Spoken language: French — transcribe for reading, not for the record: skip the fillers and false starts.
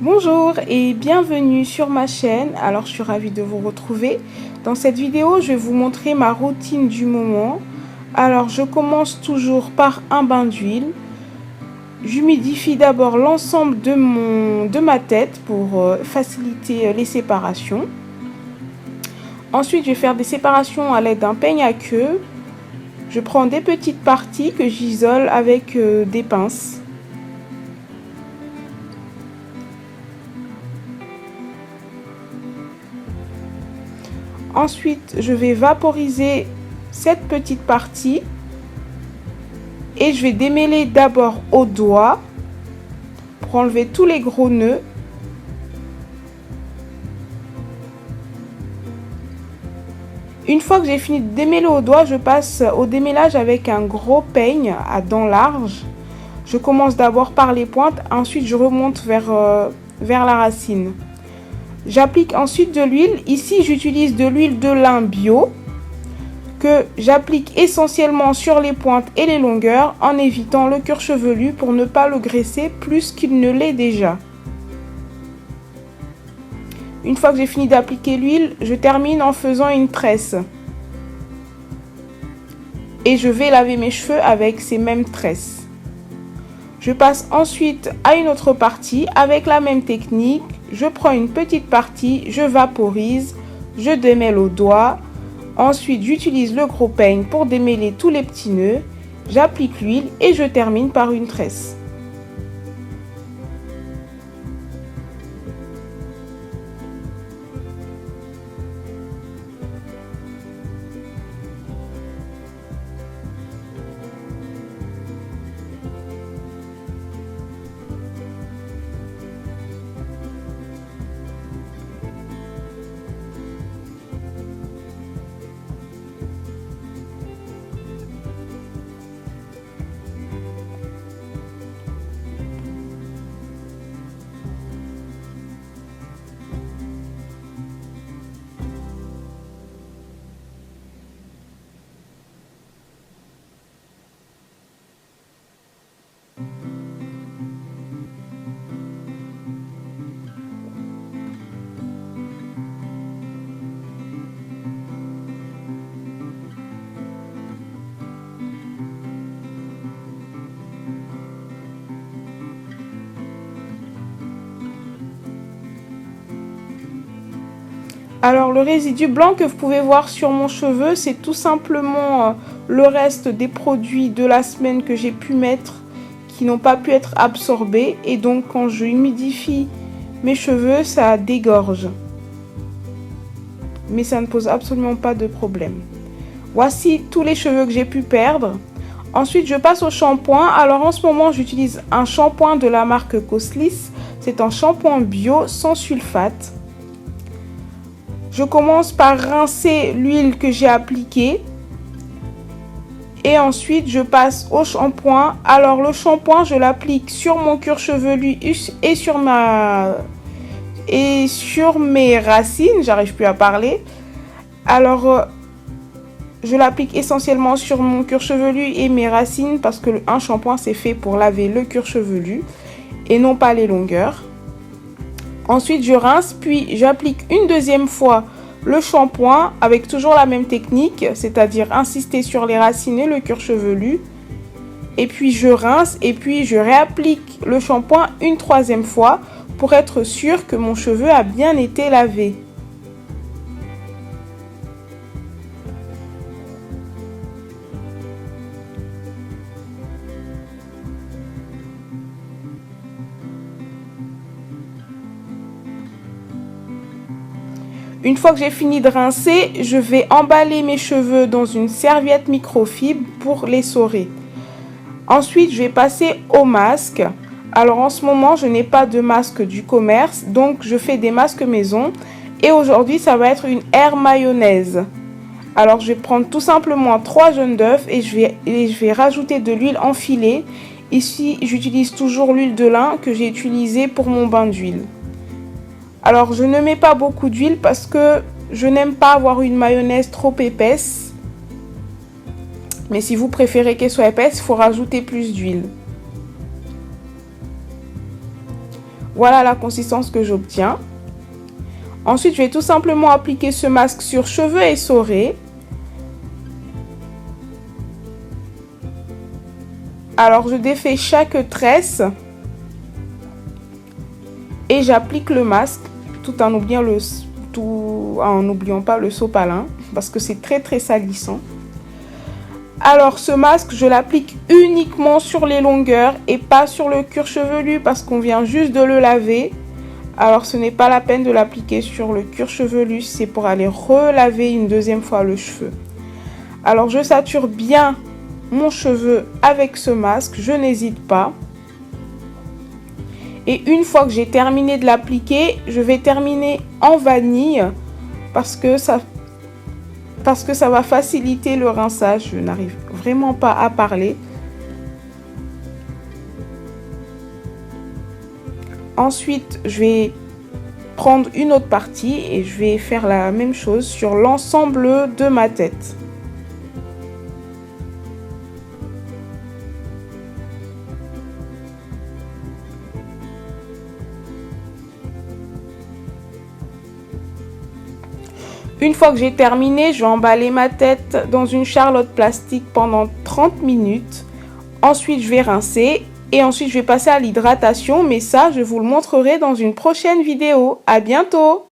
Bonjour et bienvenue sur ma chaîne. Alors je suis ravie de vous retrouver. Dans cette vidéo, je vais vous montrer ma routine du moment. Alors je commence toujours par un bain d'huile. J'humidifie d'abord l'ensemble de ma tête pour faciliter les séparations. Ensuite, je vais faire des séparations à l'aide d'un peigne à queue. Je prends des petites parties que j'isole avec des pinces. Ensuite, je vais vaporiser cette petite partie et je vais démêler d'abord au doigt pour enlever tous les gros nœuds. Une fois que j'ai fini de démêler au doigt, je passe au démêlage avec un gros peigne à dents larges. Je commence d'abord par les pointes, ensuite je remonte vers la racine. J'applique ensuite de l'huile. Ici, j'utilise de l'huile de lin bio que j'applique essentiellement sur les pointes et les longueurs en évitant le cuir chevelu pour ne pas le graisser plus qu'il ne l'est déjà. Une fois que j'ai fini d'appliquer l'huile, je termine en faisant une tresse. Et je vais laver mes cheveux avec ces mêmes tresses. Je passe ensuite à une autre partie avec la même technique. Je prends une petite partie, je vaporise, je démêle au doigt. Ensuite, j'utilise le gros peigne pour démêler tous les petits nœuds. J'applique l'huile et je termine par une tresse. Alors le résidu blanc que vous pouvez voir sur mon cheveu, c'est tout simplement le reste des produits de la semaine que j'ai pu mettre qui n'ont pas pu être absorbés. Et donc quand je humidifie mes cheveux, ça dégorge. Mais ça ne pose absolument pas de problème. Voici tous les cheveux que j'ai pu perdre. Ensuite, je passe au shampoing. Alors en ce moment, j'utilise un shampoing de la marque Coslis. C'est un shampoing bio sans sulfate. Je commence par rincer l'huile que j'ai appliquée. Et ensuite, je passe au shampoing. Alors, le shampoing, je l'applique sur mon cuir chevelu et sur mes racines. J'arrive plus à parler. Alors, je l'applique essentiellement sur mon cuir chevelu et mes racines parce que un shampoing, c'est fait pour laver le cuir chevelu et non pas les longueurs. Ensuite, je rince, puis j'applique une deuxième fois le shampoing avec toujours la même technique, c'est-à-dire insister sur les racines et le cuir chevelu. Et puis, je rince et puis je réapplique le shampoing une troisième fois pour être sûr que mon cheveu a bien été lavé. Une fois que j'ai fini de rincer, je vais emballer mes cheveux dans une serviette microfibre pour l'essorer. Ensuite, je vais passer au masque. Alors en ce moment, je n'ai pas de masque du commerce, donc je fais des masques maison. Et aujourd'hui, ça va être une aire mayonnaise. Alors je vais prendre tout simplement 3 jaunes d'œufs et je vais rajouter de l'huile enfilée. Ici, j'utilise toujours l'huile de lin que j'ai utilisée pour mon bain d'huile. Alors, je ne mets pas beaucoup d'huile parce que je n'aime pas avoir une mayonnaise trop épaisse. Mais si vous préférez qu'elle soit épaisse, il faut rajouter plus d'huile. Voilà la consistance que j'obtiens. Ensuite, je vais tout simplement appliquer ce masque sur cheveux essorés. Alors, je défais chaque tresse et j'applique le masque tout en n'oubliant pas le sopalin parce que c'est très salissant. Alors, ce masque, je l'applique uniquement sur les longueurs et pas sur le cuir chevelu parce qu'on vient juste de le laver. Alors, ce n'est pas la peine de l'appliquer sur le cuir chevelu, c'est pour aller relaver une deuxième fois le cheveu. Alors, je sature bien mon cheveu avec ce masque, je n'hésite pas. Et une fois que j'ai terminé de l'appliquer, je vais terminer en vanille parce que ça va faciliter le rinçage. Je n'arrive vraiment pas à parler. Ensuite, je vais prendre une autre partie et je vais faire la même chose sur l'ensemble de ma tête. Une fois que j'ai terminé, je vais emballer ma tête dans une charlotte plastique pendant 30 minutes. Ensuite, je vais rincer et ensuite je vais passer à l'hydratation, mais ça, je vous le montrerai dans une prochaine vidéo. À bientôt!